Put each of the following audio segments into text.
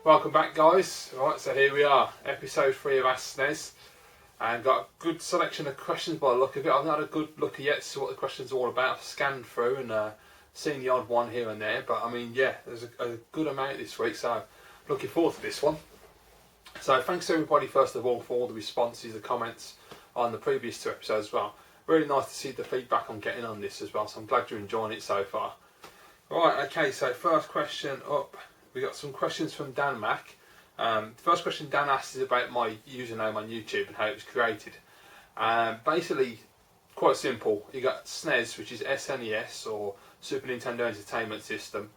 Welcome back, guys. Right, so here we are, episode 3 of Ask Snes, and got a good selection of questions by the look of it. I've not had a good look yet to see what the questions are all about. I've scanned through and seen the odd one here and there, but I mean, yeah, there's a good amount this week, so looking forward to this one. So thanks to everybody, first of all, for all the responses, the comments on the previous 2 episodes as well. Really nice to see the feedback I'm getting on this as well, so I'm glad you're enjoying it so far. Right, okay, so first question up. We got some questions from Dan Mack. The first question Dan asked is about my username on YouTube and how it was created. Basically, quite simple. You got SNES, which is SNES, or Super Nintendo Entertainment System,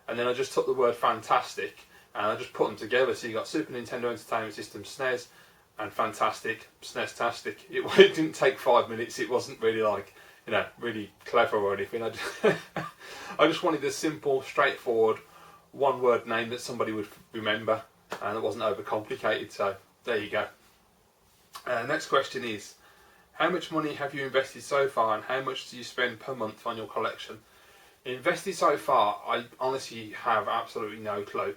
and then I just took the word fantastic and I just put them together. So you got Super Nintendo Entertainment System SNES and fantastic SNES-tastic. It didn't take 5 minutes. It wasn't really like, really clever or anything. I just wanted a simple, straightforward, one-word name that somebody would remember, and it wasn't overcomplicated. So there you go. Next question is, how much money have you invested so far, and how much do you spend per month on your collection? Invested so far, I honestly have absolutely no clue.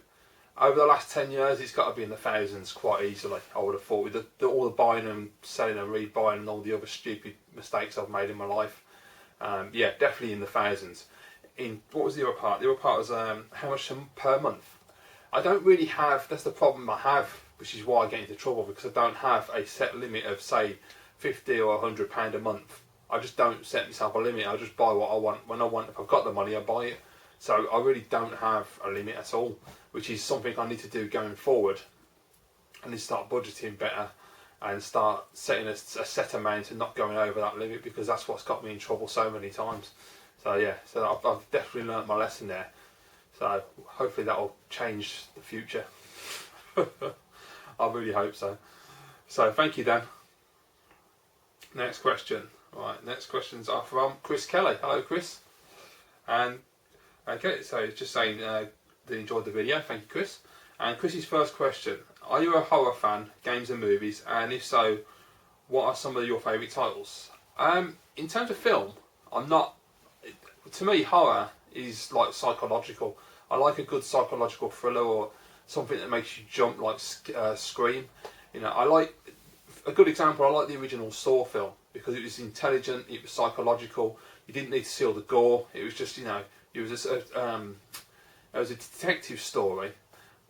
Over the last 10 years, it's got to be in the thousands quite easily, I would have thought, with all the buying and selling and rebuying and all the other stupid mistakes I've made in my life. Yeah, definitely in the thousands. What was the other part? The other part was how much per month. I don't really have, that's the problem I have, which is why I get into trouble, because I don't have a set limit of, say, £50 or £100 a month. I just don't set myself a limit. I just buy what I want when I want. If I've got the money, I buy it. So I really don't have a limit at all, which is something I need to do going forward. I need to start budgeting better and start setting a set amount and not going over that limit, because that's what's got me in trouble so many times. So yeah, so I've definitely learnt my lesson there. So hopefully that will change the future. I really hope so. So thank you, Dan. Next question. Right, next questions are from Chris Kelly. Hello, Chris. And okay, so it's just saying they enjoyed the video. Thank you, Chris. And Chris's first question: are you a horror fan, games and movies? And if so, what are some of your favourite titles? In terms of film, I'm not. To me, horror is like psychological. I like a good psychological thriller or something that makes you jump, like Scream. I like a good example. I like the original Saw film because it was intelligent, it was psychological. You didn't need to see all the gore. It was just, it was a detective story,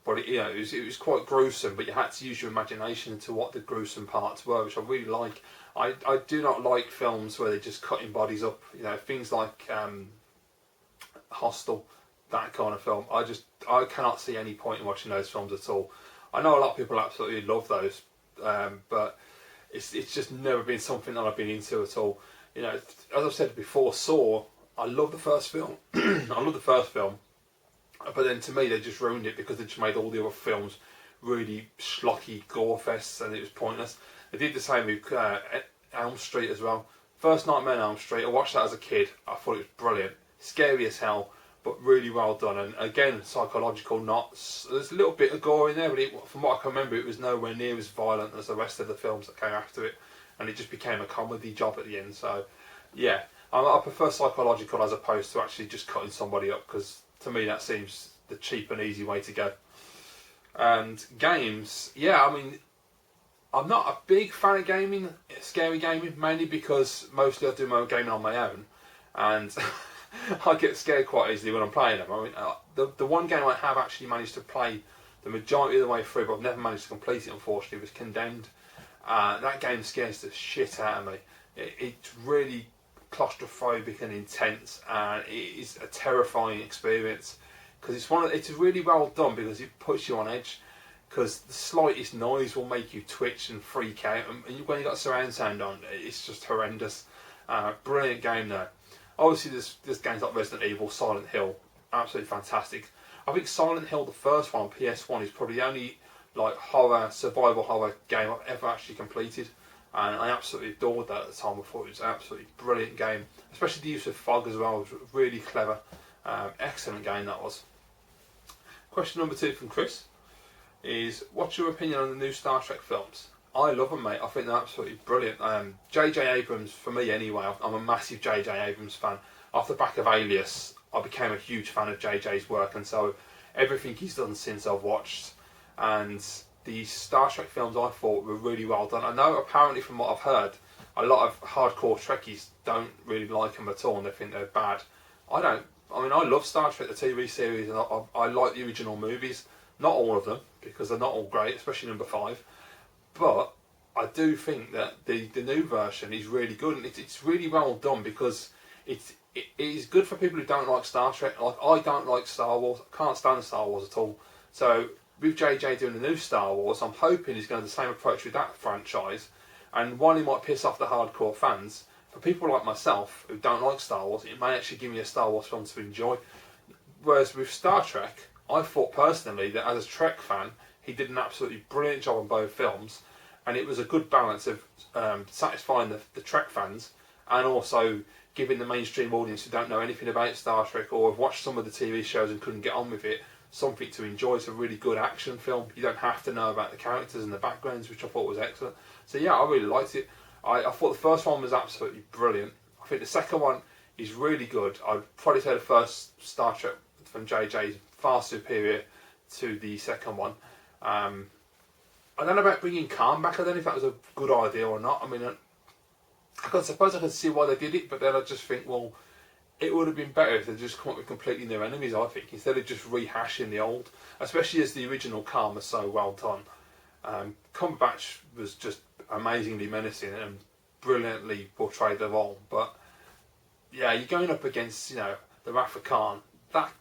but it was quite gruesome. But you had to use your imagination into what the gruesome parts were, which I really like. I do not like films where they're just cutting bodies up. Things like Hostel, that kind of film. I cannot see any point in watching those films at all. I know a lot of people absolutely love those, but it's just never been something that I've been into at all. As I've said before, Saw, I love the first film. But then to me they just ruined it because they just made all the other films really schlocky gore fests, and it was pointless. They did the same with Elm Street as well. First Nightmare on Elm Street, I watched that as a kid. I thought it was brilliant. Scary as hell, but really well done. And again, psychological knots. There's a little bit of gore in there, but from what I can remember, it was nowhere near as violent as the rest of the films that came after it. And it just became a comedy job at the end. So, yeah, I prefer psychological as opposed to actually just cutting somebody up, because to me that seems the cheap and easy way to go. And games, yeah, I mean, I'm not a big fan of gaming, scary gaming, mainly because mostly I do my gaming on my own, and I get scared quite easily when I'm playing them. I mean, the one game I have actually managed to play the majority of the way through, but I've never managed to complete it, unfortunately, was Condemned. That game scares the shit out of me. It's really claustrophobic and intense, and it is a terrifying experience, because it's really well done, because it puts you on edge. Because the slightest noise will make you twitch and freak out, and when you've got surround sound on, it's just horrendous. Brilliant game though. Obviously there's games like Resident Evil, Silent Hill, absolutely fantastic. I think Silent Hill, the first one on PS1, is probably the only survival horror game I've ever actually completed, and I absolutely adored that at the time. I thought it was an absolutely brilliant game, especially the use of fog as well. It was really clever. Excellent game that was. Question number 2 from Chris is, what's your opinion on the new Star Trek films? I love them, mate. I think they're absolutely brilliant. J.J. Abrams, for me anyway, I'm a massive J.J. Abrams fan. Off the back of Alias, I became a huge fan of J.J.'s work, and so everything he's done since I've watched. and the Star Trek films I thought were really well done. I know apparently from what I've heard, a lot of hardcore Trekkies don't really like them at all and they think they're bad. I don't. I mean, I love Star Trek, the TV series, and I like the original movies. Not all of them, because they're not all great, especially number 5. But I do think that the new version is really good, and it's really well done because it is good for people who don't like Star Trek. Like, I don't like Star Wars. I can't stand Star Wars at all. So with JJ doing the new Star Wars, I'm hoping he's going to have the same approach with that franchise. And while he might piss off the hardcore fans, for people like myself who don't like Star Wars, it may actually give me a Star Wars film to enjoy. Whereas with Star Trek, I thought personally that as a Trek fan, he did an absolutely brilliant job on both films, and it was a good balance of satisfying the Trek fans and also giving the mainstream audience who don't know anything about Star Trek or have watched some of the TV shows and couldn't get on with it something to enjoy. It's a really good action film. You don't have to know about the characters and the backgrounds, which I thought was excellent. So yeah, I really liked it. I thought the first one was absolutely brilliant. I think the second one is really good. I'd probably say the first Star Trek from JJ is far superior to the second one. I don't know about bringing Khan back. I don't know if that was a good idea or not. I mean, I suppose I can see why they did it, but then I just think, well, it would have been better if they just come up with completely new enemies, I think, instead of just rehashing the old, especially as the original Khan was so well done. Cumberbatch was just amazingly menacing and brilliantly portrayed the role, but yeah, you're going up against, the Wrath of Khan.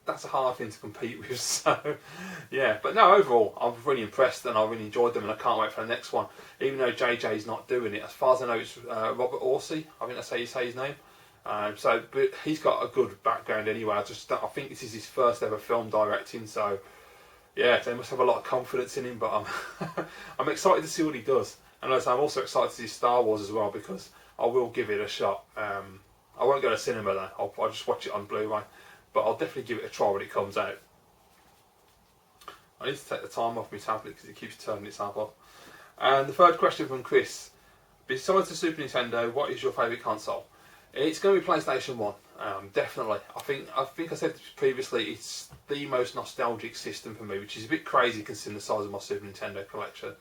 That's a hard thing to compete with, so yeah. But no, overall, I was really impressed and I really enjoyed them, and I can't wait for the next one. Even though JJ's not doing it, as far as I know, it's Robert Orsi. I think that's how you say his name. But he's got a good background anyway. I think this is his first ever film directing, so yeah, they must have a lot of confidence in him. But I'm excited to see what he does, and I'm also excited to see Star Wars as well because I will give it a shot. I won't go to cinema though. I'll just watch it on Blu-ray. But I'll definitely give it a try when it comes out. I need to take the time off my tablet because it keeps turning itself off. And the third question from Chris. Besides the Super Nintendo, what is your favourite console? It's going to be PlayStation 1, definitely. I think I said previously, it's the most nostalgic system for me, which is a bit crazy considering the size of my Super Nintendo collection.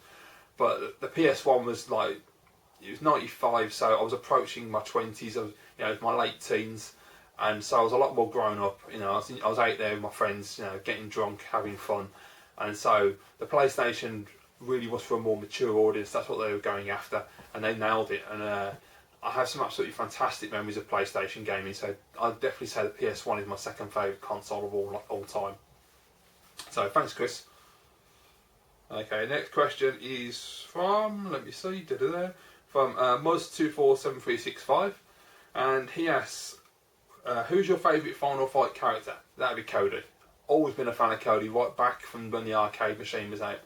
But the PS1 was it was 95, so I was approaching my 20s, it was my late teens. And so I was a lot more grown up, I was out there with my friends, getting drunk, having fun. And so the PlayStation really was for a more mature audience. That's what they were going after, and they nailed it. And I have some absolutely fantastic memories of PlayStation gaming, so I'd definitely say the PS1 is my second favourite console of all time. So thanks, Chris. Okay, next question is from, let me see, from Muzz247365, and he asks, who's your favourite Final Fight character? That'd be Cody. Always been a fan of Cody, right back from when the arcade machine was out.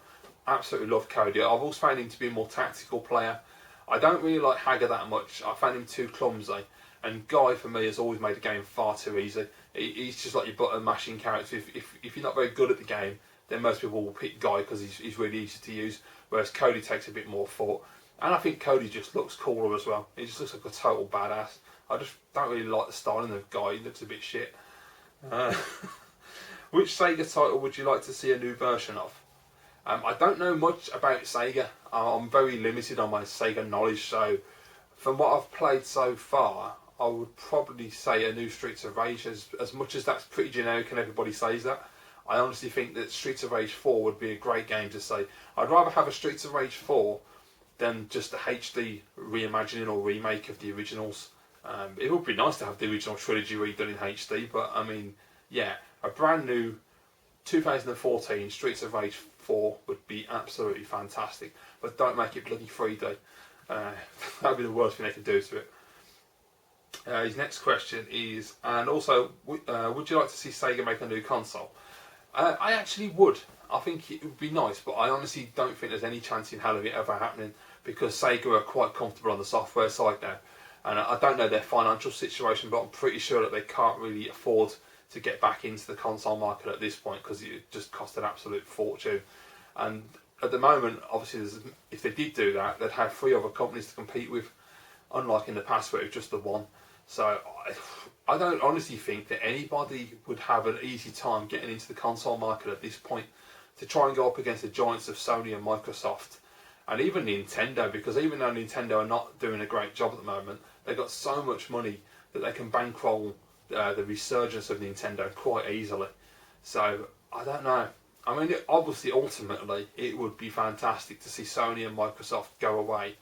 Absolutely love Cody. I've always found him to be a more tactical player. I don't really like Hager that much. I found him too clumsy. And Guy, for me, has always made the game far too easy. He's just like your button mashing character. If you're not very good at the game, then most people will pick Guy because he's really easy to use. Whereas Cody takes a bit more thought. And I think Cody just looks cooler as well. He just looks like a total badass. I just don't really like the styling of the guy. He looks a bit shit. Which Sega title would you like to see a new version of? I don't know much about Sega. I'm very limited on my Sega knowledge, so from what I've played so far, I would probably say a new Streets of Rage, as much as that's pretty generic and everybody says that. I honestly think that Streets of Rage 4 would be a great game to say. I'd rather have a Streets of Rage 4 than just a HD reimagining or remake of the originals. It would be nice to have the original trilogy redone in HD, but I mean, yeah, a brand new 2014 Streets of Rage 4 would be absolutely fantastic, but don't make it bloody 3D. That would be the worst thing they could do to it. His next question is, and also, would you like to see Sega make a new console? I actually would. I think it would be nice, but I honestly don't think there's any chance in hell of it ever happening, because Sega are quite comfortable on the software side now. And I don't know their financial situation, but I'm pretty sure that they can't really afford to get back into the console market at this point because it just cost an absolute fortune. And at the moment, obviously, if they did do that, they'd have 3 other companies to compete with, unlike in the past where it was just the one. So I don't honestly think that anybody would have an easy time getting into the console market at this point. to try and go up against the giants of Sony and Microsoft, and even Nintendo, because even though Nintendo are not doing a great job at the moment, they've got so much money that they can bankroll the resurgence of Nintendo quite easily. So I don't know. I mean, obviously, ultimately, it would be fantastic to see Sony and Microsoft go away,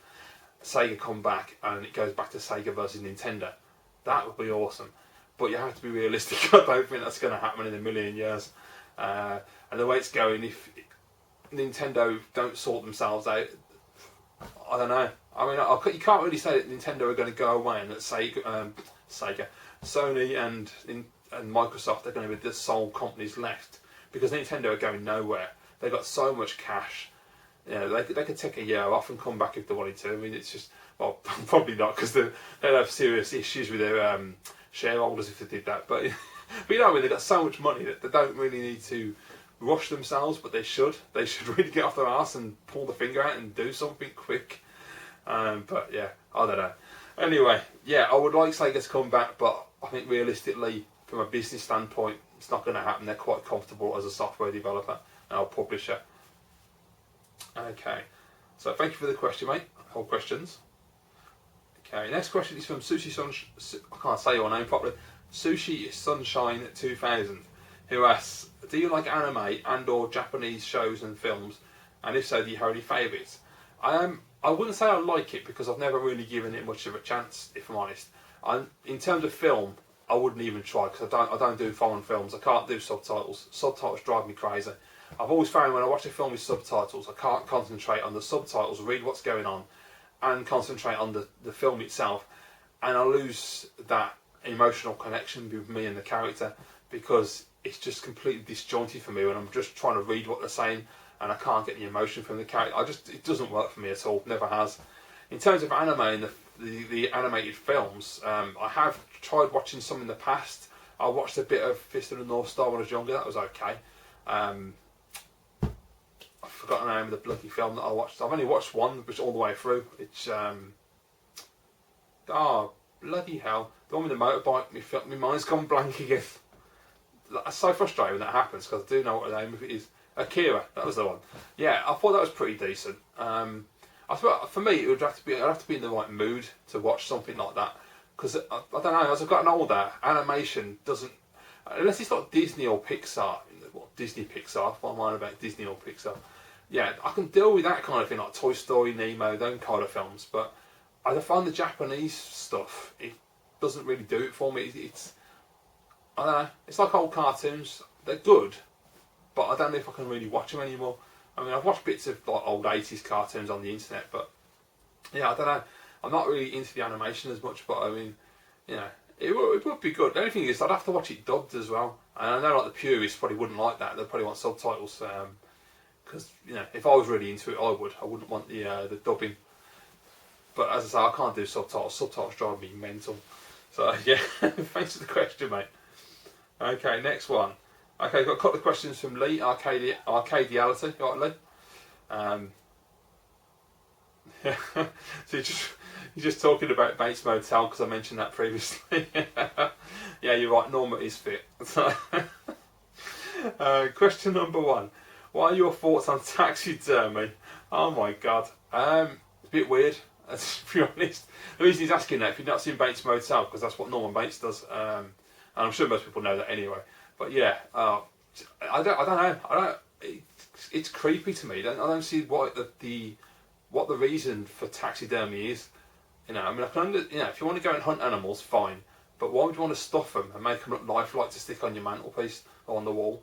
Sega come back, and it goes back to Sega versus Nintendo. That would be awesome. But you have to be realistic. I don't think that's going to happen in a million years. And the way it's going, if Nintendo don't sort themselves out, I don't know. I mean, you can't really say that Nintendo are going to go away and that Sega, Sony and Microsoft are going to be the sole companies left, because Nintendo are going nowhere. They've got so much cash. You know, they could take a year off and come back if they wanted to. I mean, it's just, well, probably not, because they'd have serious issues with their shareholders if they did that. But you know, I mean, they've got so much money that they don't really need to rush themselves, but they should. They should really get off their arse and pull the finger out and do something quick. But yeah, I don't know. Anyway, yeah, I would like Sega to come back, but I think realistically, from a business standpoint, it's not going to happen. They're quite comfortable as a software developer and a publisher. Okay, so thank you for the question, mate. Whole questions. Okay, next question is from Sushi I can't say your name properly. Sushi Sunshine 2000, who asks, do you like anime and/or Japanese shows and films? And if so, do you have any favourites? I wouldn't say I like it, because I've never really given it much of a chance, if I'm honest. In terms of film, I wouldn't even try, because I don't do foreign films. I can't do subtitles. Subtitles drive me crazy. I've always found when I watch a film with subtitles, I can't concentrate on the subtitles, read what's going on, and concentrate on the film itself, and I lose that emotional connection with me and the character, because it's just completely disjointed for me when I'm just trying to read what they're saying and I can't get the emotion from the character. It doesn't work for me at all. Never has. In terms of anime and the animated films, I have tried watching some in the past. I watched a bit of Fist of the North Star when I was younger. That was okay. I've forgotten the name of the bloody film that I watched. I've only watched one, which all the way through. It's bloody hell! The one with the motorbike. My mind's gone blank again. That's so frustrating when that happens, because I do know what the name of it is. Akira, that was the one. Yeah, I thought that was pretty decent. I thought for me, I'd have to be in the right mood to watch something like that, because I don't know. As I've gotten older, animation doesn't, unless it's like Disney or Pixar. Disney Pixar. What am I on about? Disney or Pixar? Yeah, I can deal with that kind of thing, like Toy Story, Nemo, them kind of films. But I find the Japanese stuff, it doesn't really do it for me. It's I don't know. It's like old cartoons. They're good, but I don't know if I can really watch them anymore. I mean, I've watched bits of like old 80s cartoons on the internet, but yeah, I don't know. I'm not really into the animation as much, but I mean, you know, it would be good. The only thing is, I'd have to watch it dubbed as well. And I know like the purists probably wouldn't like that. They'd probably want subtitles, because you know, if I was really into it, I wouldn't want the dubbing. But as I say, I can't do subtitles. Subtitles drive me mental. So yeah, thanks for the question, mate. Okay, next one. Okay, got a couple of questions from Lee, Arcadiality. Got Lee? Yeah. So you're just talking about Bates Motel, because I mentioned that previously. Yeah, you're right, Norma is fit. Question number 1. What are your thoughts on taxidermy? Oh my god. It's a bit weird, to be honest. The reason he's asking that, if you've not seen Bates Motel, because that's what Norman Bates does, and I'm sure most people know that anyway. But yeah, I don't know. It's creepy to me. I don't see what the reason for taxidermy is. You know, I mean, if you want to go and hunt animals, fine. But why would you want to stuff them and make them look lifelike to stick on your mantelpiece or on the wall?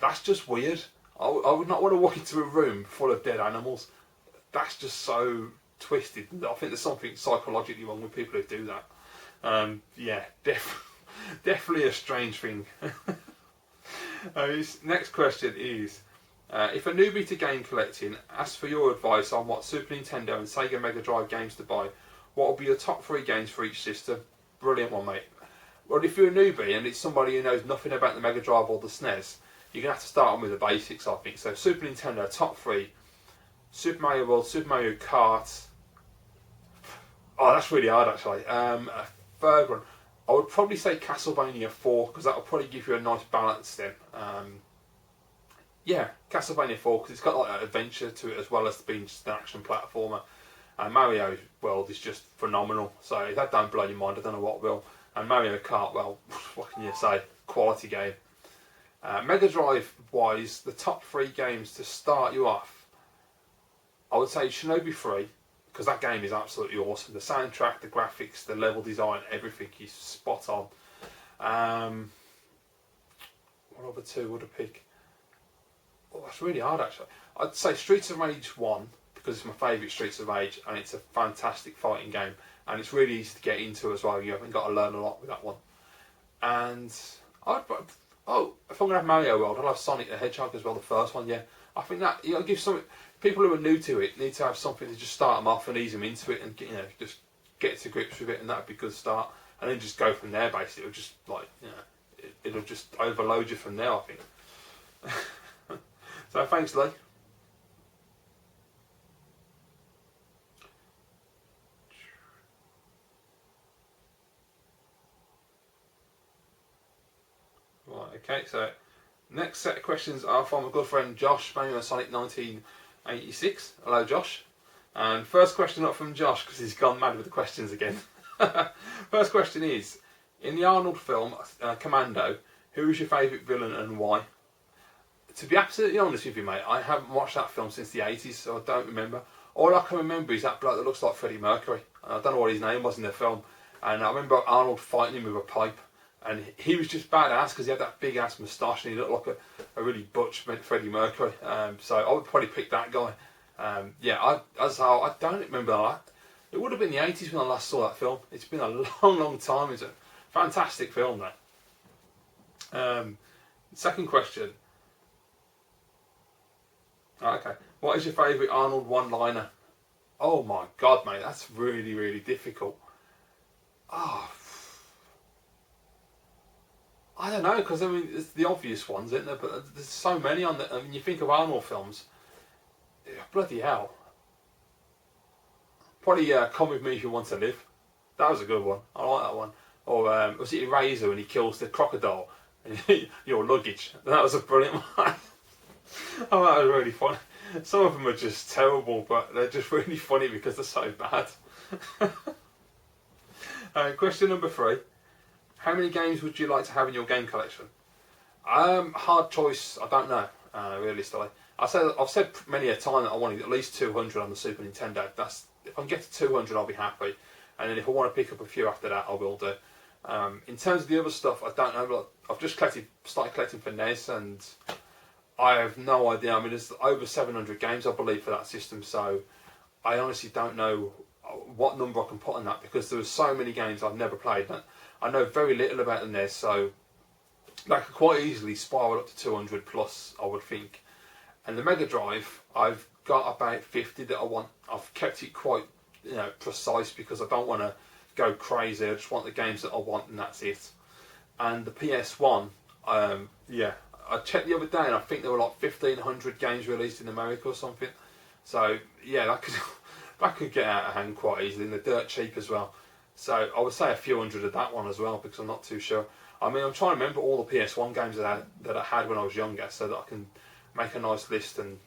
That's just weird. I would not want to walk into a room full of dead animals. That's just so twisted. I think there's something psychologically wrong with people who do that. Yeah, definitely a strange thing. Next question is, if a newbie to game collecting asks for your advice on what Super Nintendo and Sega Mega Drive games to buy, what will be your top 3 games for each system? Brilliant one, mate. Well, if you're a newbie and it's somebody who knows nothing about the Mega Drive or the SNES, you're going to have to start on with the basics, I think. So Super Nintendo, top 3. Super Mario World, Super Mario Kart. Oh, that's really hard, actually. A third one. I would probably say Castlevania 4, because that will probably give you a nice balance then. yeah, Castlevania 4, because it's got like an adventure to it as well as being just an action platformer. And Mario's world is just phenomenal. So if that don't blow your mind, I don't know what will. And Mario Kart, well, what can you say? Quality game. Mega Drive wise, the top 3 games to start you off, I would say Shinobi 3, because that game is absolutely awesome. The soundtrack, the graphics, the level design, everything is spot on. What other 2 would I pick? Oh, that's really hard actually. I'd say Streets of Rage 1, because it's my favourite Streets of Rage, and it's a fantastic fighting game, and it's really easy to get into as well. You haven't got to learn a lot with that one. And if I'm gonna have Mario World, I'll have Sonic the Hedgehog as well. The first one, yeah. I think that give some people who are new to it need to have something to just start them off and ease them into it, and just get to grips with it, and that'd be a good start. And then just go from there. Basically, it'll just it'll just overload you from there, I think. So thanks, Lee. Right, okay, so next set of questions are from my good friend Josh, Manuel Sonic 1986. Hello, Josh. And first question up from Josh, because he's gone mad with the questions again. First question is, in the Arnold film, Commando, who is your favourite villain and why? To be absolutely honest with you, mate, I haven't watched that film since the 80s, so I don't remember. All I can remember is that bloke that looks like Freddie Mercury. And I don't know what his name was in the film. And I remember Arnold fighting him with a pipe. And he was just badass because he had that big ass moustache and he looked like a really butch Freddie Mercury. So I would probably pick that guy. I don't remember that. It would have been the 80s when I last saw that film. It's been a long, long time. It's a fantastic film, though. Second question. Okay. What is your favourite Arnold one-liner? Oh my God, mate, that's really, really difficult. Oh, I don't know, because I mean, it's the obvious ones, isn't there? But there's so many on the. I mean, you think of Arnold films, bloody hell. Probably Come With Me If You Want to Live. That was a good one. I like that one. Or was it Eraser when he kills the crocodile and your luggage? That was a brilliant one. Oh, that was really funny. Some of them are just terrible, but they're just really funny because they're so bad. Question number 3. How many games would you like to have in your game collection? Hard choice, I don't know, realistically. I've said many a time that I wanted at least 200 on the Super Nintendo. If I can get to 200, I'll be happy. And then if I want to pick up a few after that, I will do. In terms of the other stuff, I don't know. But I've just started collecting for NES, and I have no idea. I mean, there's over 700 games, I believe, for that system. So I honestly don't know what number I can put on that, because there are so many games I've never played. I know very little about the NES, so that could quite easily spiral up to 200 plus, I would think. And the Mega Drive, I've got about 50 that I want. I've kept it quite precise because I don't want to go crazy. I just want the games that I want, and that's it. And the PS1, I checked the other day, and I think there were like 1,500 games released in America or something. So yeah, that could get out of hand quite easily, and they're dirt cheap as well. So I would say a few hundred of that one as well, because I'm not too sure. I mean, I'm trying to remember all the PS1 games that I had when I was younger, so that I can make a nice list and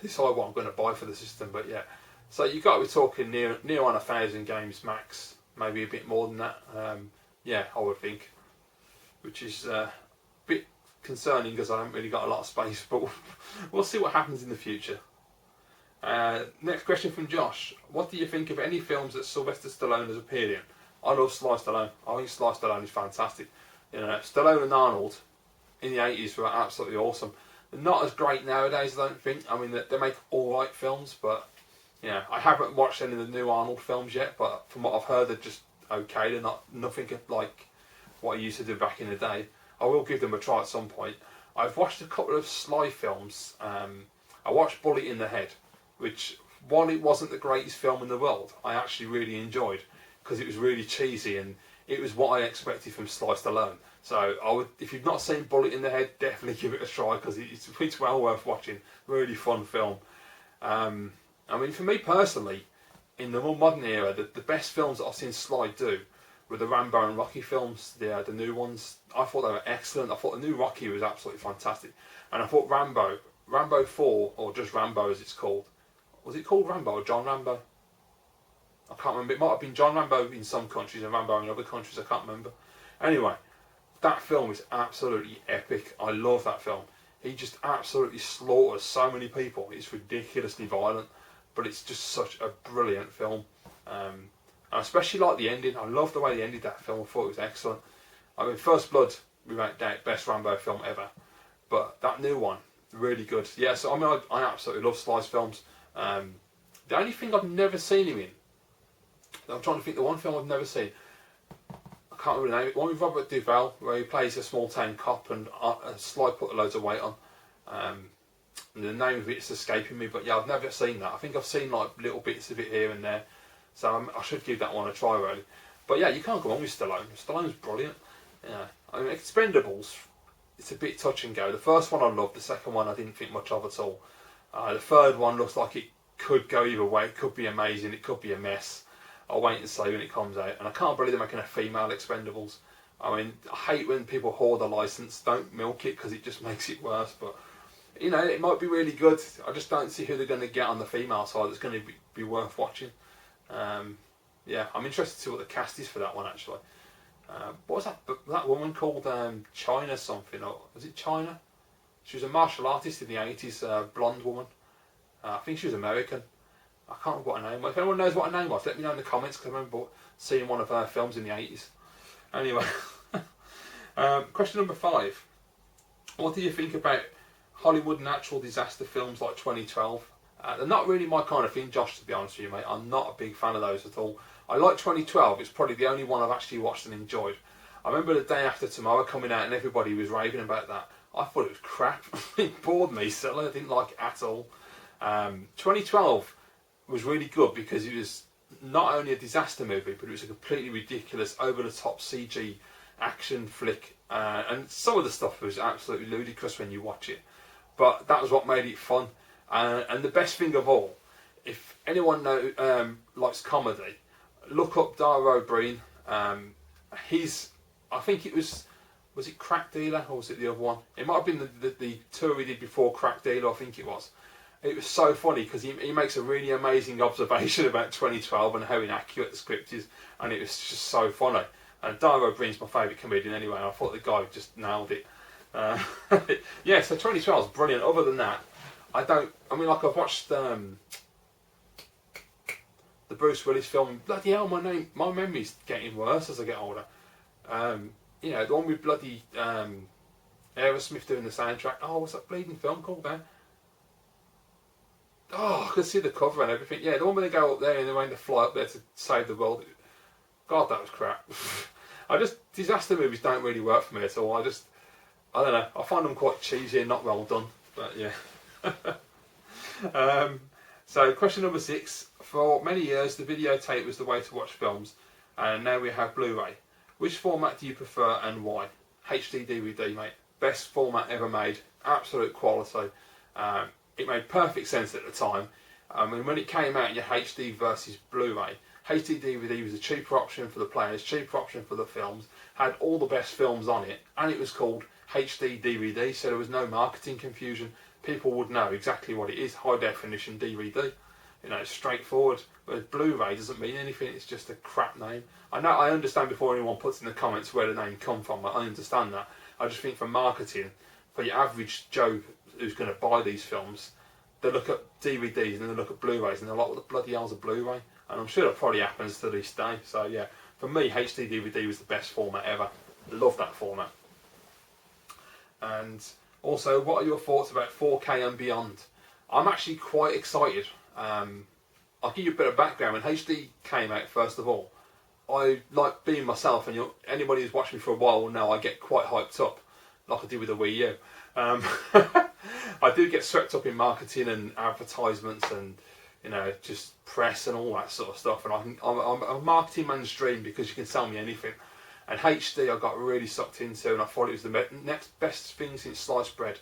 decide what I'm going to buy for the system. But yeah, so you've got to be talking near on 1,000 games max, maybe a bit more than that. I would think, which is a bit concerning because I haven't really got a lot of space, but we'll see what happens in the future. Next question from Josh. What do you think of any films that Sylvester Stallone has appeared in? I love Sly Stallone. I think Sly Stallone is fantastic. Stallone and Arnold in the 80s were absolutely awesome. They're not as great nowadays, I don't think. I mean, they make alright films, but I haven't watched any of the new Arnold films yet, but from what I've heard, they're just okay. They're nothing like what he used to do back in the day. I will give them a try at some point. I've watched a couple of Sly films. I watched Bullet in the Head, which, while it wasn't the greatest film in the world, I actually really enjoyed, because it was really cheesy and it was what I expected from Sly Stallone. So if you've not seen Bullet in the Head, definitely give it a try, because it's well worth watching. Really fun film. I mean, for me personally, in the more modern era, the best films that I've seen Sly do were the Rambo and Rocky films, the new ones. I thought they were excellent. I thought the new Rocky was absolutely fantastic. And I thought Rambo 4, or just Rambo as it's called. Was it called Rambo or John Rambo? I can't remember. It might have been John Rambo in some countries and Rambo in other countries. I can't remember. Anyway, that film is absolutely epic. I love that film. He just absolutely slaughters so many people. It's ridiculously violent, but it's just such a brilliant film. And I especially like the ending. I love the way they ended that film. I thought it was excellent. I mean, First Blood, without doubt, best Rambo film ever. But that new one, really good. Yeah, so I mean, I absolutely love Sly's films. The only thing I've never seen him in, I'm trying to think, the one film I've never seen, I can't remember the name. One with Robert Duvall, where he plays a small town cop, and Sly put loads of weight on. And the name of it's escaping me, but yeah, I've never seen that. I think I've seen like little bits of it here and there, so I should give that one a try really. But yeah, you can't go wrong with Stallone. Stallone's brilliant. Yeah, I mean, Expendables, it's a bit touch and go. The first one I loved, the second one I didn't think much of at all. The third one looks like it could go either way. It could be amazing, it could be a mess. I'll wait and see when it comes out. And I can't believe they're making a female Expendables. I mean, I hate when people hoard a licence. Don't milk it, because it just makes it worse. But, you know, it might be really good. I just don't see who they're going to get on the female side that's going to be worth watching. Yeah, I'm interested to see what the cast is for that one, actually. What was that woman called? China something, or was it China? She was a martial artist in the 80s, blonde woman. I think she was American. I can't remember what her name was. If anyone knows what her name was, let me know in the comments, because I remember seeing one of her films in the 80s. Anyway, question number 5. What do you think about Hollywood natural disaster films like 2012? They're not really my kind of thing, Josh, to be honest with you, mate. I'm not a big fan of those at all. I like 2012. It's probably the only one I've actually watched and enjoyed. I remember The Day After Tomorrow coming out and everybody was raving about that. I thought it was crap. It bored me, so I didn't like it at all. 2012 was really good because it was not only a disaster movie, but it was a completely ridiculous, over-the-top CG action flick. And some of the stuff was absolutely ludicrous when you watch it. But that was what made it fun. And the best thing of all, if anyone likes comedy, look up Dara O'Brien. I think it was it Crack Dealer, or was it the other one? It might have been the tour he did before Crack Dealer, I think it was. It was so funny because he makes a really amazing observation about 2012 and how inaccurate the script is, and it was just so funny. And Dara O'Brien's my favourite comedian anyway, and I thought the guy just nailed it. Yeah, so 2012 is brilliant. Other than that, I've watched the Bruce Willis film. Bloody hell, my memory's getting worse as I get older. You know, the one with bloody Aerosmith doing the soundtrack. Oh, what's that bleeding film called then? Oh, I could see the cover and everything. Yeah, the one where they go up there and they're going to fly up there to save the world. God, that was crap. Disaster movies don't really work for me at all. I don't know. I find them quite cheesy and not well done. But yeah. So question number 6. For many years, the videotape was the way to watch films, and now we have Blu-ray. Which format do you prefer and why? HD DVD, mate. Best format ever made. Absolute quality. It made perfect sense at the time. I mean, when it came out, your HD versus Blu-ray. HD DVD was a cheaper option for the players, cheaper option for the films, had all the best films on it, and it was called HD DVD, so there was no marketing confusion. People would know exactly what it is, high definition DVD. You know, it's straightforward. But Blu-ray doesn't mean anything, it's just a crap name. I understand before anyone puts in the comments where the name come from, I understand that. I just think for marketing, for your average Joe who's going to buy these films, they look at DVDs and they look at Blu-rays and they're like, what the bloody hell's a Blu-ray? And I'm sure that probably happens to this day. So yeah, for me, HD DVD was the best format ever. Love that format. And also, what are your thoughts about 4K and beyond? I'm actually quite excited. I'll give you a bit of background. When HD came out, first of all, I like being myself, and anybody who's watched me for a while will know I get quite hyped up, like I did with the Wii U. I do get swept up in marketing and advertisements and, you know, just press and all that sort of stuff. And I'm a marketing man's dream because you can sell me anything. And HD I got really sucked into, and I thought it was the next best thing since sliced bread.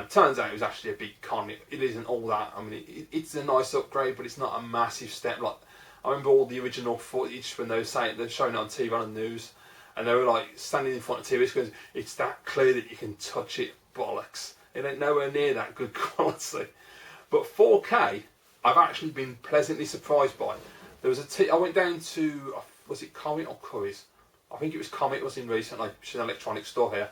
Turns out it was actually a big con. It isn't all that. I mean, it's a nice upgrade, but it's not a massive step. Like, I remember all the original footage when they were saying they're showing it on TV on the news, and they were like standing in front of TV screens. It's that clear that you can touch it. Bollocks! It ain't nowhere near that good quality. But 4K, I've actually been pleasantly surprised by. There was I went down to, was it Comet or Curry's? I think it was Comet, was in recently, which is an electronics store here.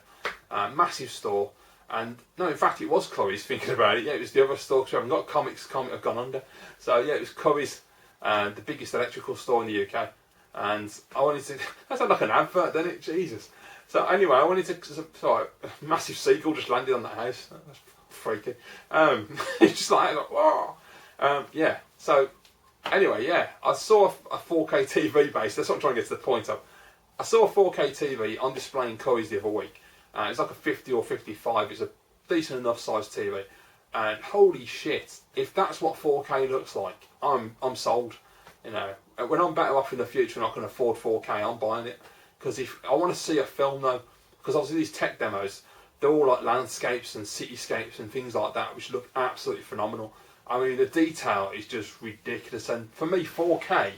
Massive store. And no, in fact, it was Curry's, thinking about it. Yeah, it was the other store, because we haven't got Comet have gone under. So yeah, it was Curry's, the biggest electrical store in the UK. And I wanted to, that sounded like an advert, didn't it? Jesus. So anyway, I wanted to, sorry, a massive seagull just landed on that house. That's freaky. It's just like, whoa. Yeah, so anyway, yeah, I saw a 4K TV base. That's what I'm trying to get to the point of. I saw a 4K TV on display in Curry's the other week. It's like a 50 or 55. It's a decent enough size TV. And holy shit, if that's what 4K looks like, I'm sold. You know, when I'm better off in the future and I can afford 4K, I'm buying it. Because if I want to see a film though, because obviously these tech demos, they're all like landscapes and cityscapes and things like that, which look absolutely phenomenal. I mean, the detail is just ridiculous. And for me, 4K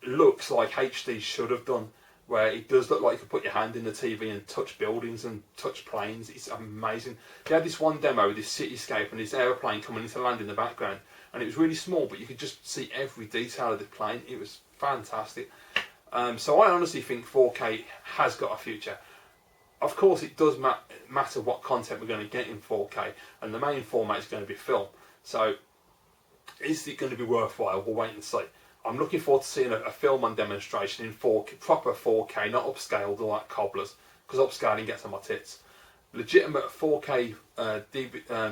looks like HD should have done, where it does look like you could put your hand in the TV and touch buildings and touch planes. It's amazing. They had this one demo with this cityscape and this aeroplane coming into land in the background, and it was really small, but you could just see every detail of the plane. It was fantastic. So I honestly think 4K has got a future. Of course, it does matter what content we're going to get in 4K, and the main format is going to be film. So is it going to be worthwhile? We'll wait and see. I'm looking forward to seeing a film on demonstration in 4K, proper 4K, not upscaled or like cobblers, because upscaling gets on my tits. Legitimate 4K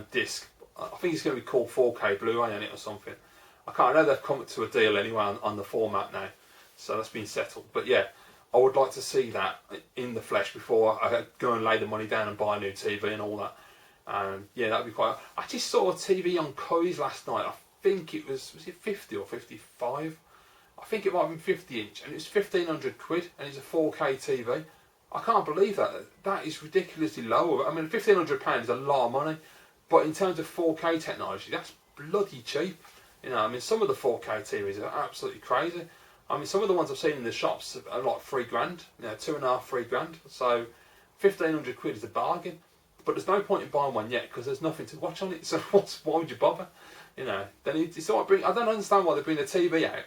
disc. I think it's going to be called 4K Blu-ray on it or something. I know they've come to a deal anyway on the format now, so that's been settled. But yeah, I would like to see that in the flesh before I go and lay the money down and buy a new TV and all that. Yeah, that'd be quite. I just saw a TV on Curry's last night. I think it was it 50 or 55? I think it might have been 50 inch, and it was £1,500, and it's a 4K TV. I can't believe that. That is ridiculously low. I mean, £1,500 is a lot of money, but in terms of 4K technology, that's bloody cheap. You know, I mean, some of the 4K TVs are absolutely crazy. I mean, some of the ones I've seen in the shops are like £3,000, you know, £2,500, £3,000. So £1,500 is a bargain. But there's no point in buying one yet because there's nothing to watch on it. So why would you bother? You know, then it's all right. I don't understand why they bring the TV out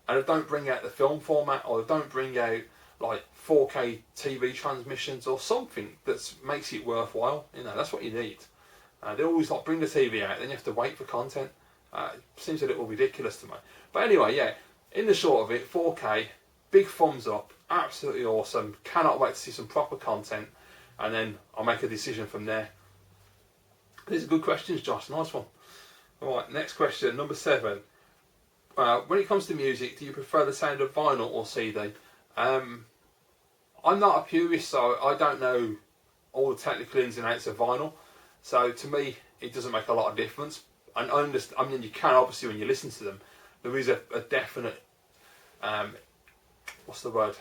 and they don't bring out the film format, or they don't bring out like 4K TV transmissions or something that makes it worthwhile. You know, that's what you need. They always like bring the TV out, then you have to wait for content. It seems a little ridiculous to me. But anyway, yeah. In the short of it, 4K, big thumbs up, absolutely awesome. Cannot wait to see some proper content, and then I'll make a decision from there. These are good questions, Josh. Nice one. All right, next question, number 7. When it comes to music, do you prefer the sound of vinyl or CD? I'm not a purist, so I don't know all the technical ins and outs of vinyl. So to me, it doesn't make a lot of difference. And I understand. I mean, you can obviously when you listen to them. There is a definite, what's the word?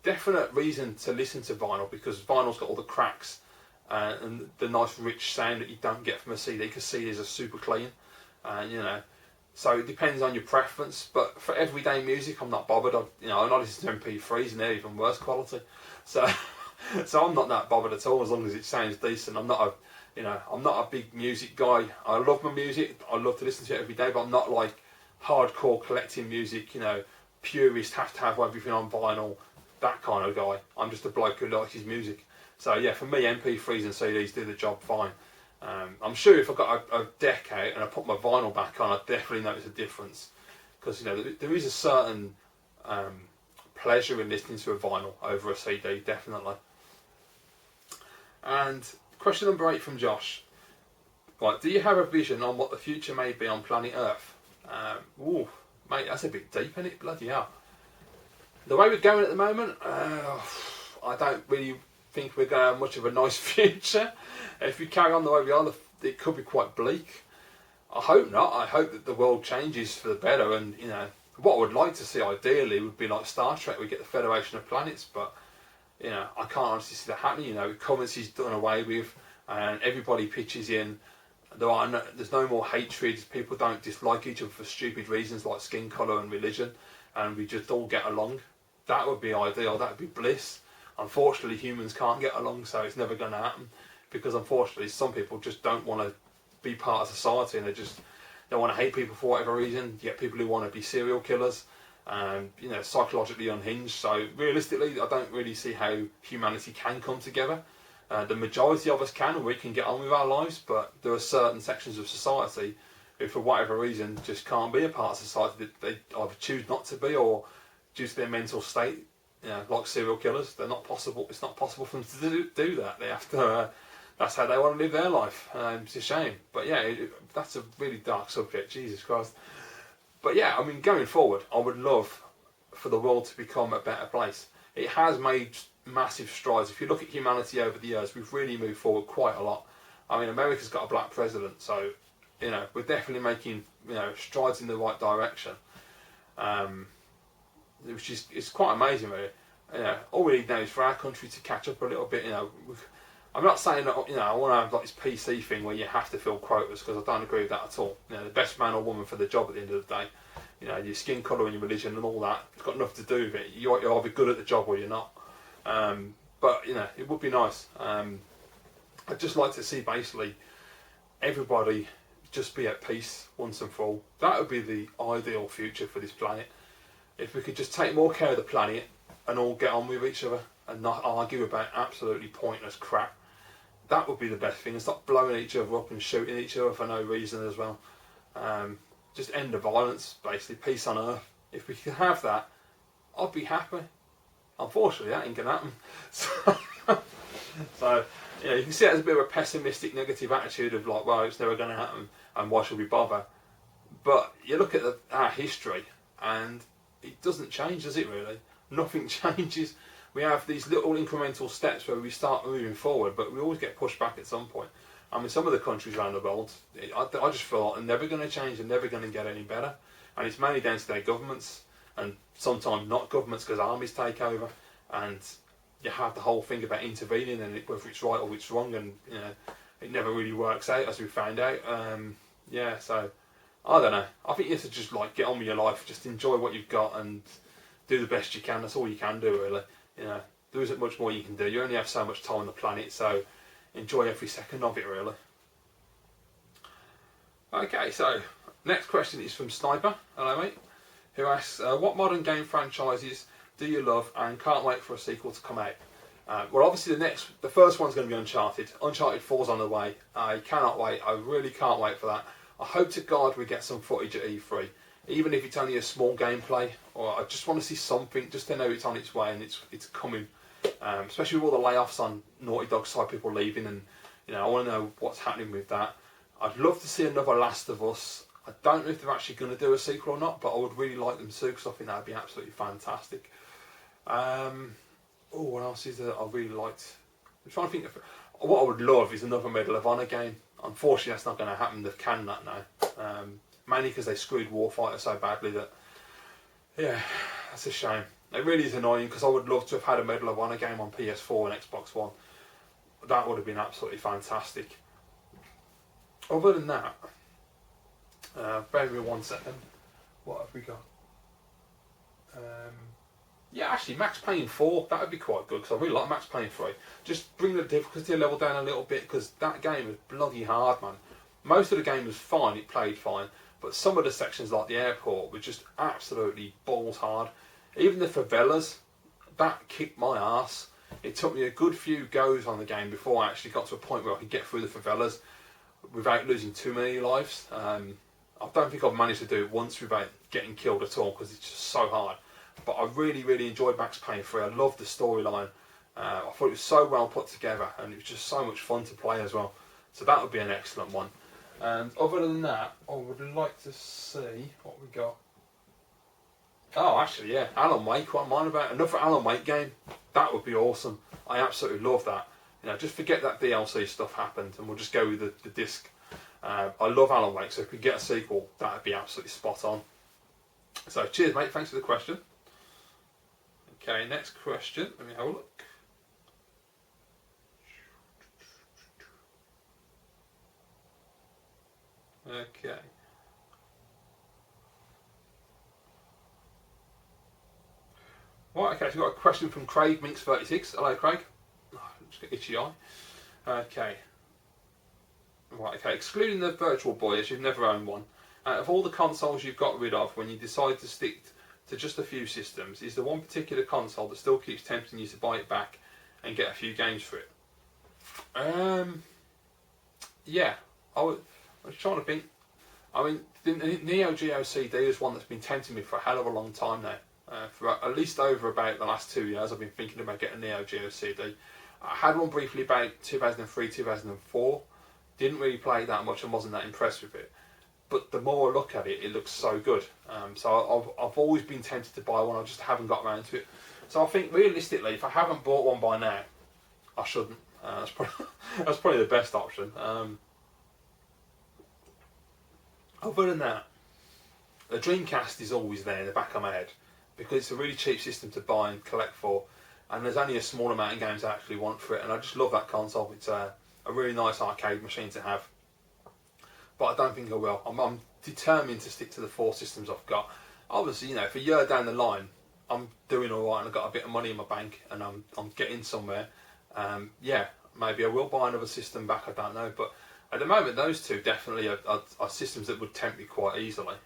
Definite reason to listen to vinyl, because vinyl's got all the cracks and the nice rich sound that you don't get from a CD, because CDs are super clean, you know. So it depends on your preference. But for everyday music, I'm not bothered. I'm not listening to MP3s, and they're even worse quality. So, so I'm not that bothered at all as long as it sounds decent. I'm not a big music guy. I love my music. I love to listen to it every day, but I'm not like hardcore collecting music, you know, purist, have to have everything on vinyl, that kind of guy. I'm just a bloke who likes his music. So yeah, for me, MP3s and CDs do the job fine. I'm sure if I got a deck out and I put my vinyl back on, I'd definitely notice a difference, because you know there is a certain pleasure in listening to a vinyl over a CD, definitely. And question number 8 from Josh. Right, do you have a vision on what the future may be on planet Earth? Ooh, mate, that's a bit deep, isn't it? Bloody hell. The way we're going at the moment, I don't really think we're going to have much of a nice future. If we carry on the way we are, it could be quite bleak. I hope not. I hope that the world changes for the better, and you know, what I would like to see ideally would be like Star Trek, we get the Federation of Planets, but you know, I can't honestly see that happening. You know, currency's done away with, and everybody pitches in. There's no more hatred. People don't dislike each other for stupid reasons like skin colour and religion, and we just all get along. That would be ideal. That would be bliss. Unfortunately, humans can't get along, so it's never going to happen. because unfortunately some people just don't want to be part of society, and they want to hate people for whatever reason. You get people who want to be serial killers, psychologically unhinged. So realistically, I don't really see how humanity can come together. The majority of us can, and we can get on with our lives, but there are certain sections of society who, for whatever reason, just can't be a part of society. They either choose not to be, or due to their mental state, like serial killers, they're not possible. It's not possible for them to do that. They have to. That's how they want to live their life. It's a shame, but yeah, that's a really dark subject. Jesus Christ. But yeah, I mean, going forward, I would love for the world to become a better place. It has made massive strides. If you look at humanity over the years, we've really moved forward quite a lot. I mean, America's got a black president, so we're definitely making strides in the right direction, which is it's quite amazing, really. All we need now is for our country to catch up a little bit. I'm not saying that I want to have like this PC thing where you have to fill quotas, because I don't agree with that at all. The best man or woman for the job at the end of the day. Your skin colour and your religion and all that, it's got nothing to do with it. You're either good at the job or you're not. But it would be nice. I'd just like to see basically everybody just be at peace once and for all. That would be the ideal future for this planet. If we could just take more care of the planet and all get on with each other and not argue about absolutely pointless crap. That would be the best thing, and stop blowing each other up and shooting each other for no reason as well. Just end the violence, basically, peace on earth. If we could have that, I'd be happy. Unfortunately, that ain't gonna happen. So you can see it as a bit of a pessimistic, negative attitude of like, well, it's never gonna happen, and why should we bother? But you look at our history, and it doesn't change, does it really? Nothing changes. We have these little incremental steps where we start moving forward, but we always get pushed back at some point. I mean, some of the countries around the world, I just feel like they're never going to change, they're never going to get any better. And it's mainly down to their governments, and sometimes not governments, because armies take over, and you have the whole thing about intervening, and whether it's right or it's wrong, and it never really works out, as we found out. So I don't know. I think you have to just like get on with your life, just enjoy what you've got, and do the best you can. That's all you can do, really. There isn't much more you can do. You only have so much time on the planet, so enjoy every second of it, really. Okay, so next question is from Sniper, hello mate, who asks, what modern game franchises do you love and can't wait for a sequel to come out? Well, obviously the first one's going to be Uncharted. Uncharted 4's on the way. I cannot wait. I really can't wait for that. I hope to God we get some footage at E3. Even if it's only a small gameplay, or I just want to see something, just to know it's on its way and it's coming. Especially with all the layoffs on Naughty Dog side, people leaving, and I want to know what's happening with that. I'd love to see another Last of Us. I don't know if they're actually going to do a sequel or not, but I would really like them to, because I think that would be absolutely fantastic. What else is there I really liked? I'm trying to think of what I would love is another Medal of Honor game. Unfortunately, that's not going to happen. They've canned that now. Mainly because they screwed Warfighter so badly that, that's a shame. It really is annoying, because I would love to have had a Medal of Honor game on PS4 and Xbox One. That would have been absolutely fantastic. Other than that, bear with me 1 second. What have we got? Actually, Max Payne 4, that would be quite good, because I really like Max Payne 3. Just bring the difficulty level down a little bit, because that game was bloody hard, man. Most of the game was fine, it played fine, but some of the sections, like the airport, were just absolutely balls hard. Even the favelas, that kicked my ass. It took me a good few goes on the game before I actually got to a point where I could get through the favelas without losing too many lives. I don't think I've managed to do it once without getting killed at all, because it's just so hard. But I really, really enjoyed Max Payne 3. I loved the storyline. I thought it was so well put together, and it was just so much fun to play as well. So that would be an excellent one. And other than that, I would like to see what we got. Oh, actually, yeah, Alan Wake. What am I on about? Another Alan Wake game. That would be awesome. I absolutely love that. Just forget that DLC stuff happened, and we'll just go with the disc. I love Alan Wake, so if we get a sequel, that would be absolutely spot on. So, cheers, mate. Thanks for the question. Okay, next question. Let me have a look. Okay. Right, okay, so we've got a question from Craig Minx36. Hello, Craig. Oh, just got itchy eye. Okay. Right, okay. Excluding the Virtual Boy, as you've never owned one, out of all the consoles you've got rid of when you decide to stick to just a few systems, is there one particular console that still keeps tempting you to buy it back and get a few games for it? Yeah. I was trying to think. I mean, the Neo Geo CD is one that's been tempting me for a hell of a long time now. For at least over about the last 2 years, I've been thinking about getting a Neo Geo CD. I had one briefly about 2003, 2004. Didn't really play it that much and wasn't that impressed with it. But the more I look at it, it looks so good. So I've always been tempted to buy one. I just haven't got around to it. So I think realistically, if I haven't bought one by now, I shouldn't. That's probably the best option. Other than that, the Dreamcast is always there in the back of my head because it's a really cheap system to buy and collect for, and there's only a small amount of games I actually want for it, and I just love that console. It's a really nice arcade machine to have, but I don't think I will. I'm determined to stick to the 4 systems I've got. Obviously, you know, if a year down the line I'm doing all right and I've got a bit of money in my bank and I'm getting somewhere, yeah, maybe I will buy another system back. I don't know, but at the moment, those two definitely are systems that would tempt me quite easily.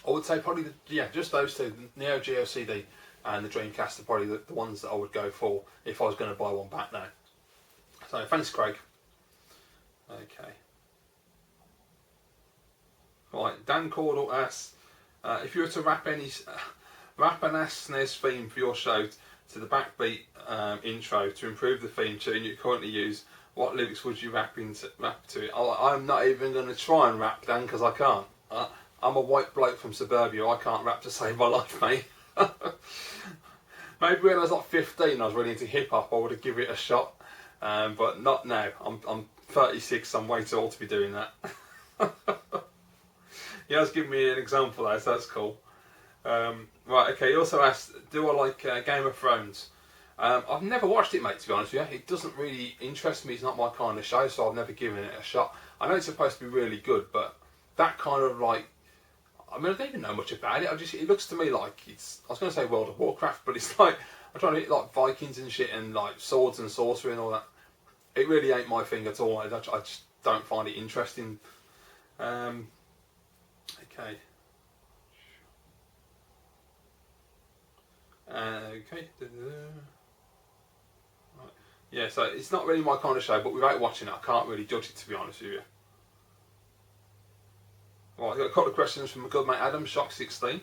I would say probably, just those two, the Neo Geo CD and the Dreamcast are probably the ones that I would go for if I was going to buy one back now. So, thanks, Craig. Okay. Right, Dan Caudle asks, if you were to rap an Ask Snes theme for your show to the backbeat intro to improve the theme tune you currently use, what lyrics would you rap to it? I'm not even going to try and rap, Dan, because I can't. I'm a white bloke from suburbia. I can't rap to save my life, mate. Maybe when I was like 15, I was really into hip hop. I would have given it a shot, but not now. I'm 36. I'm way too old to be doing that. He has given me an example there, so that's cool. Right, okay. He also asked, do I like Game of Thrones? I've never watched it, mate, to be honest with you. It doesn't really interest me. It's not my kind of show, so I've never given it a shot. I know it's supposed to be really good, but that kind of like, I mean, I don't even know much about it. It looks to me like it's, I was going to say World of Warcraft, but it's like, I'm trying to hit like Vikings and shit and like swords and sorcery and all that. It really ain't my thing at all. I just don't find it interesting. Okay. Okay. Right. Yeah, so it's not really my kind of show, but without watching it, I can't really judge it, to be honest with you. Right, I've got a couple of questions from my good mate Adam, Shock16.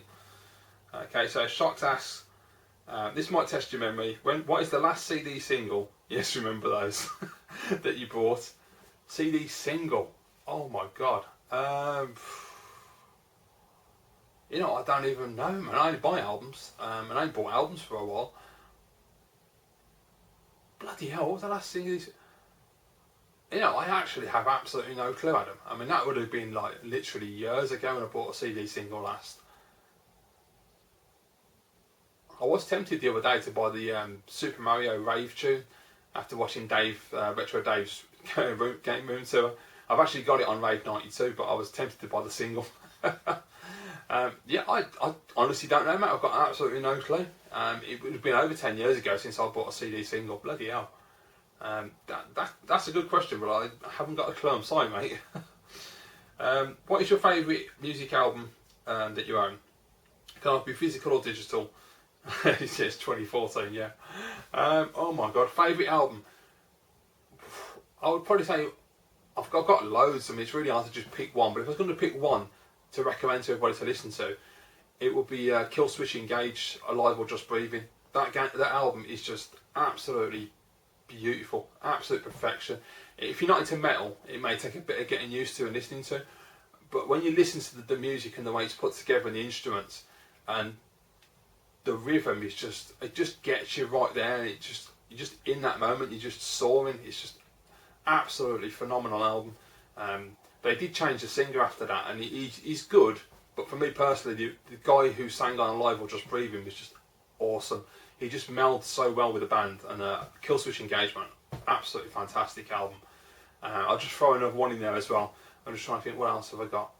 Okay, so Shocks asks, this might test your memory. What is the last CD single? Yes, remember those that you bought. CD single. Oh my god. You know, I don't even know, man. I only buy albums, and I ain't bought albums for a while. Bloody hell, what was the last CD? You know, I actually have absolutely no clue, Adam. I mean, that would have been like literally years ago when I bought a CD single last. I was tempted the other day to buy the Super Mario Rave tune after watching Retro Dave's game room tour. I've actually got it on Rave 92, but I was tempted to buy the single. Yeah, I honestly don't know, mate. I've got absolutely no clue. It would have been over 10 years ago since I bought a CD single. Bloody hell. That's a good question, but I haven't got a clue. I'm sorry, mate. What is your favourite music album that you own? Can it be physical or digital? It's 2014, yeah. Oh my god, favourite album? I would probably say I've got loads. I mean, it's really hard to just pick one, but if I was going to pick one to recommend to everybody to listen to, it would be Kill Switch Engage, Alive or Just Breathing. That album is just absolutely beautiful, absolute perfection. If you're not into metal, it may take a bit of getting used to and listening to, but when you listen to the music and the way it's put together and the instruments and the rhythm, it just gets you right there, and you're just in that moment, you're just soaring. It's just absolutely phenomenal album. They did change the singer after that, and he's good, but for me personally, the guy who sang on Alive or Just Breathing was just awesome. He just melded so well with the band, and Kill Switch Engagement, absolutely fantastic album. I'll just throw another one in there as well. I'm just trying to think, what else have I got?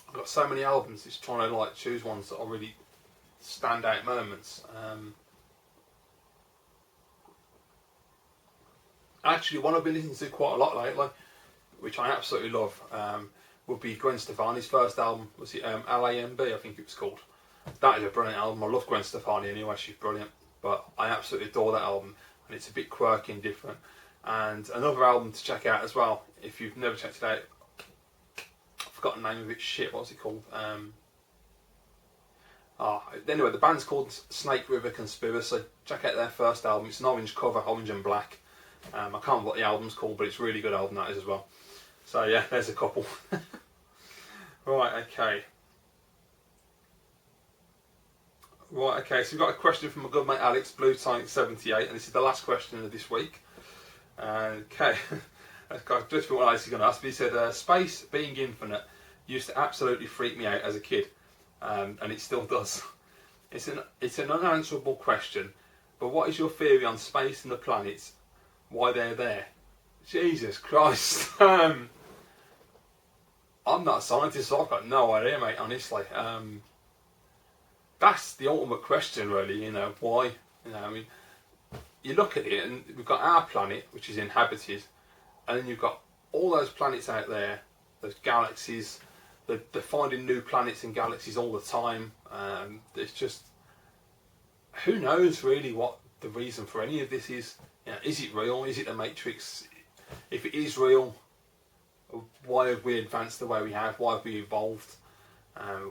I've got so many albums, it's trying to like choose ones that are really standout moments. Actually, one I've been listening to quite a lot lately, which I absolutely love, would be Gwen Stefani's first album. Was it LAMB? I think it was called. That is a brilliant album. I love Gwen Stefani anyway. She's brilliant. But I absolutely adore that album, and it's a bit quirky and different. And another album to check out as well, if you've never checked it out, I've forgotten the name of it. Shit, what's it called? Anyway, the band's called Snake River Conspiracy. Check out their first album. It's an orange cover, orange and black. I can't remember what the album's called, but it's a really good album that is as well. So yeah, there's a couple. Right, okay. Right, okay, so we've got a question from my good mate Alex, Blue Tank 78, and this is the last question of this week. Okay, just for what Alex is going to ask me, he said, space being infinite used to absolutely freak me out as a kid, and it still does. It's an unanswerable question, but what is your theory on space and the planets, why they're there? Jesus Christ. I'm not a scientist, so I've got no idea, mate, honestly. That's the ultimate question, really, you know, why? You know, I mean, you look at it and we've got our planet, which is inhabited, and then you've got all those planets out there, those galaxies, they're finding new planets and galaxies all the time. It's just, who knows really what the reason for any of this is? You know, is it real? Is it the Matrix? If it is real, why have we advanced the way we have? Why have we evolved?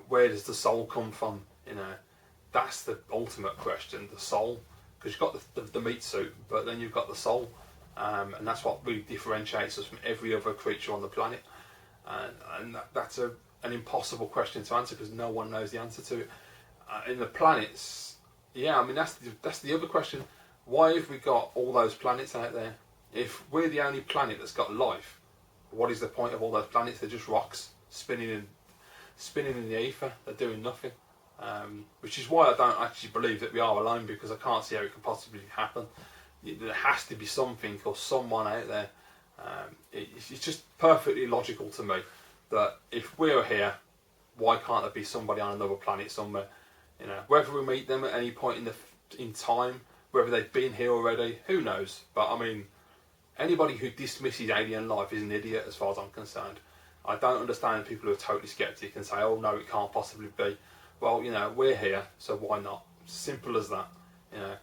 Where does the soul come from? You know, that's the ultimate question, the soul. Because you've got the meat suit, but then you've got the soul. And that's what really differentiates us from every other creature on the planet. And that's an impossible question to answer because no one knows the answer to it. In the planets, yeah, I mean, that's the other question. Why have we got all those planets out there? If we're the only planet that's got life, what is the point of all those planets? They're just rocks spinning in the ether. They're doing nothing. Which is why I don't actually believe that we are alone, because I can't see how it could possibly happen. There has to be something or someone out there. It's just perfectly logical to me that if we're here, why can't there be somebody on another planet somewhere? You know, whether we meet them at any point in time, whether they've been here already, who knows? But I mean, anybody who dismisses alien life is an idiot as far as I'm concerned. I don't understand people who are totally sceptic and say, oh no, it can't possibly be. Well, you know, we're here, so why not? Simple as that. You know,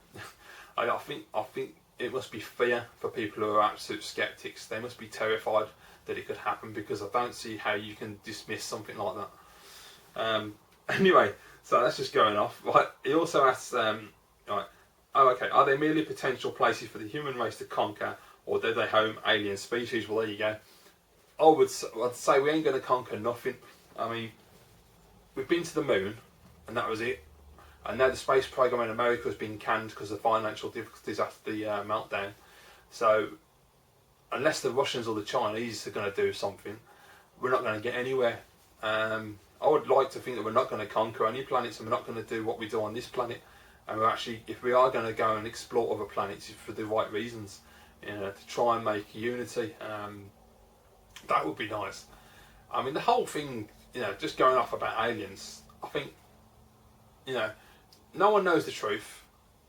I think it must be fear for people who are absolute skeptics. They must be terrified that it could happen, because I don't see how you can dismiss something like that. Anyway, so that's just going off. Right, he also asks, right, oh, okay, are they merely potential places for the human race to conquer, or do they home alien species? Well, there you go. I'd say we ain't going to conquer nothing. I mean, we've been to the moon, and that was it. And now the space program in America has been canned because of financial difficulties after the meltdown. So, unless the Russians or the Chinese are going to do something, we're not going to get anywhere. I would like to think that we're not going to conquer any planets, and we're not going to do what we do on this planet. And we're actually, if we are going to go and explore other planets, it's for the right reasons, you know, to try and make unity. That would be nice. I mean, the whole thing, you know, just going off about aliens, I think, you know, no one knows the truth.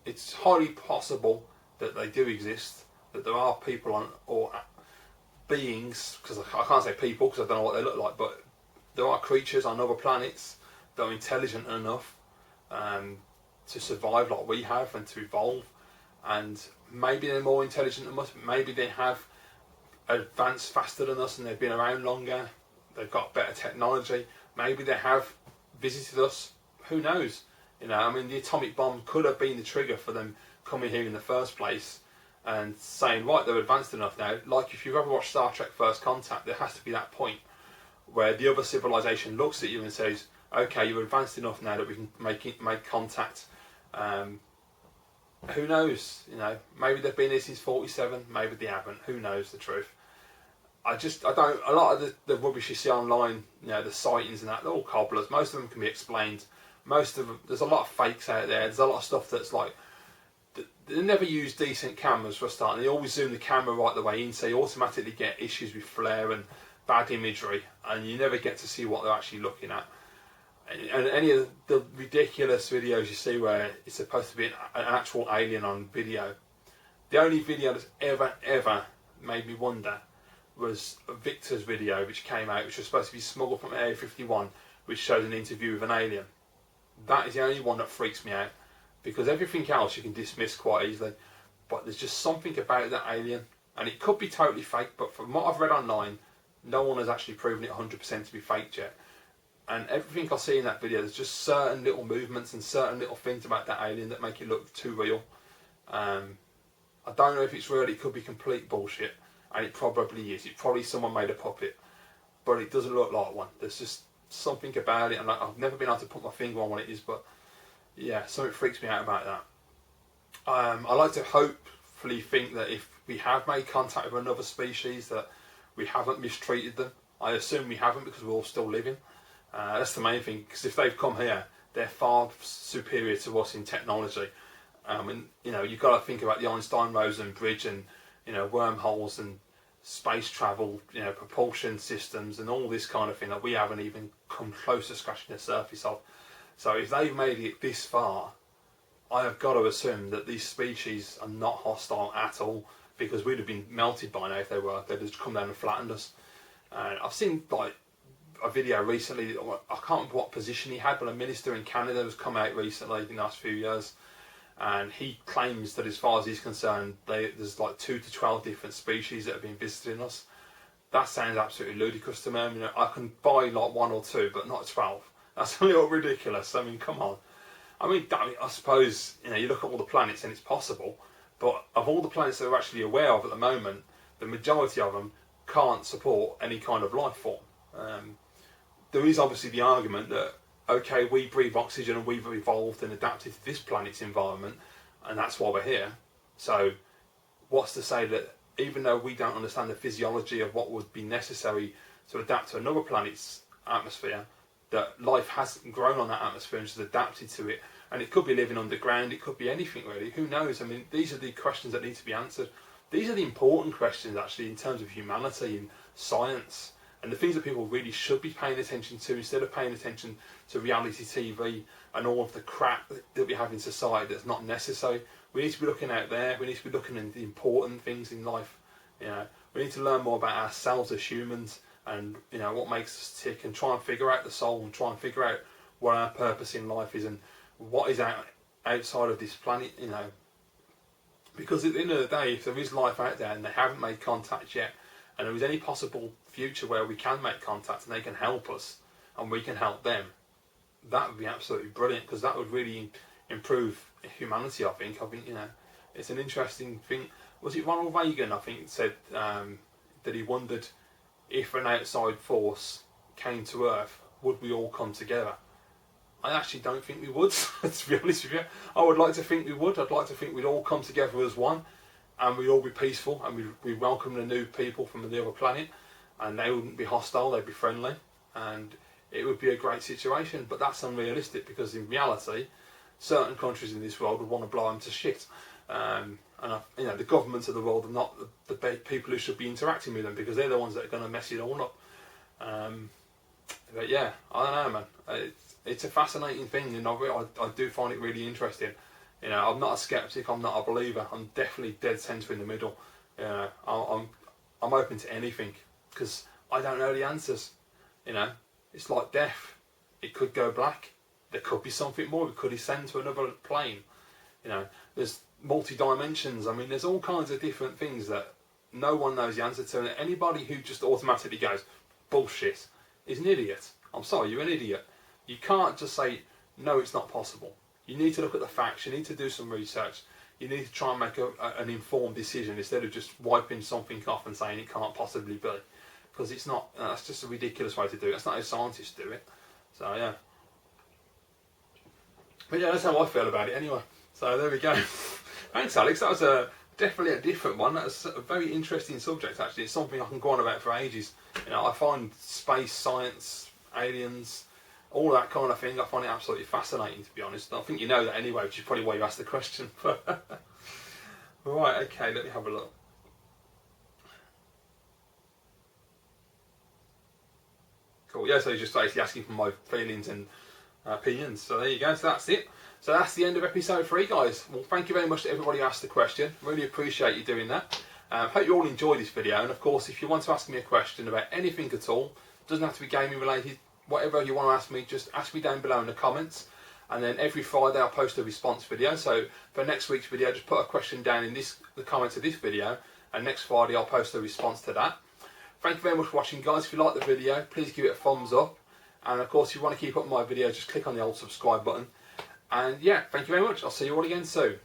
It's highly possible that they do exist, that there are people on, or beings, because I can't say people because I don't know what they look like, but there are creatures on other planets that are intelligent enough to survive like we have and to evolve. And maybe they're more intelligent than us, maybe they have advanced faster than us and they've been around longer, they've got better technology, maybe they have visited us, who knows? You know, I mean, the atomic bomb could have been the trigger for them coming here in the first place and saying, right, they're advanced enough now. Like if you've ever watched Star Trek First Contact, there has to be that point where the other civilization looks at you and says, okay, you're advanced enough now that we can make contact. Who knows? You know, maybe they've been here since 47, maybe they haven't. Who knows the truth? I don't. A lot of the rubbish you see online, you know, the sightings and that, they're all cobblers. Most of them can be explained. Most of them, there's a lot of fakes out there. There's a lot of stuff that's like, they never use decent cameras for a start. And they always zoom the camera right the way in, so you automatically get issues with flare and bad imagery, and you never get to see what they're actually looking at. And any of the ridiculous videos you see where it's supposed to be an actual alien on video, The only video that's ever made me wonder was Victor's video, which came out, which was supposed to be smuggled from Area 51, which shows an interview with an alien. That is the only one that freaks me out, because everything else you can dismiss quite easily, but there's just something about that alien, and it could be totally fake, but from what I've read online, no one has actually proven it 100% to be fake yet. And everything I see in that video, there's just certain little movements and certain little things about that alien that make it look too real. I don't know if it's real, it could be complete bullshit, and it probably is. It's probably someone made a puppet, but it doesn't look like one. There's just something about it, and I've never been able to put my finger on what it is, but yeah, something freaks me out about that. I like to hopefully think that if we have made contact with another species, that we haven't mistreated them. I assume we haven't, because we're all still living. That's the main thing, because if they've come here, they're far superior to us in technology. And you know, you've got to think about the Einstein-Rosen bridge, and you know, wormholes and space travel, you know, propulsion systems and all this kind of thing that we haven't even come close to scratching the surface of. So if they've made it this far, I have got to assume that these species are not hostile at all, because we'd have been melted by now if they were. They'd just come down and flattened us. And I've seen like a video recently, I can't remember what position he had, but a minister in Canada has come out recently in the last few years, and he claims that as far as he's concerned, there's like 2 to 12 different species that have been visiting us. That sounds absolutely ludicrous to me. I mean, I can buy like 1 or 2, but not 12. That's a little ridiculous. I mean, come on. I mean, I suppose, you know, you look at all the planets and it's possible, but of all the planets that we're actually aware of at the moment, the majority of them can't support any kind of life form. There is obviously the argument that, okay, we breathe oxygen and we've evolved and adapted to this planet's environment, and that's why we're here. So what's to say that even though we don't understand the physiology of what would be necessary to adapt to another planet's atmosphere, that life hasn't grown on that atmosphere and just adapted to it? And it could be living underground, it could be anything really, who knows? I mean, these are the questions that need to be answered. These are the important questions actually in terms of humanity and science, and the things that people really should be paying attention to, instead of paying attention to reality TV and all of the crap that we have in society that's not necessary. We need to be looking out there, we need to be looking at the important things in life. You know, we need to learn more about ourselves as humans, and you know, what makes us tick, and try and figure out the soul, and try and figure out what our purpose in life is, and what is outside of this planet, you know. Because at the end of the day, if there is life out there and they haven't made contact yet, and there is any possible future where we can make contact and they can help us and we can help them, that would be absolutely brilliant, because that would really improve humanity. I think, you know, it's an interesting thing. Was it Ronald Reagan, I think, said that he wondered if an outside force came to Earth, would we all come together? I actually don't think we would, to be honest with you. I would like to think we would. I'd like to think we'd all come together as one, and we'd all be peaceful, and we'd welcome the new people from the other planet, and they wouldn't be hostile, they'd be friendly, and it would be a great situation. But that's unrealistic, because in reality, certain countries in this world would want to blow them to shit. You know, the governments of the world are not the people who should be interacting with them, because they're the ones that are going to mess it all up. But yeah, I don't know, man. It's a fascinating thing, and I do find it really interesting. You know, I'm not a skeptic, I'm not a believer. I'm definitely dead centre in the middle. You know, I'm open to anything, because I don't know the answers. You know, it's like death. It could go black. There could be something more. It could ascend to another plane. You know, there's multi-dimensions. I mean, there's all kinds of different things that no one knows the answer to. And anybody who just automatically goes, bullshit, is an idiot. I'm sorry, you're an idiot. You can't just say, no, it's not possible. You need to look at the facts, you need to do some research, you need to try and make an informed decision, instead of just wiping something off and saying it can't possibly be. Because it's not, that's just a ridiculous way to do it. That's not how scientists do it. So yeah. But yeah, that's how I feel about it anyway. So there we go. Thanks, Alex. That was definitely a different one. That's a very interesting subject, actually. It's something I can go on about for ages. You know, I find space, science, aliens, all that kind of thing, I find it absolutely fascinating, to be honest. I think you know that anyway, which is probably why you asked the question. Right, okay, let me have a look. Cool, yeah, so he's just basically asking for my feelings and opinions. So there you go. So that's it. So that's the end of episode 3, guys. Well, thank you very much to everybody who asked the question. Really appreciate you doing that. Hope you all enjoyed this video. And of course, if you want to ask me a question about anything at all, doesn't have to be gaming related, whatever you want to ask me, just ask me down below in the comments. And then every Friday I'll post a response video. So for next week's video, just put a question down in the comments of this video, and next Friday I'll post a response to that. Thank you very much for watching, guys. If you like the video, please give it a thumbs up. And of course, if you want to keep up my videos, just click on the old subscribe button. And yeah, thank you very much. I'll see you all again soon.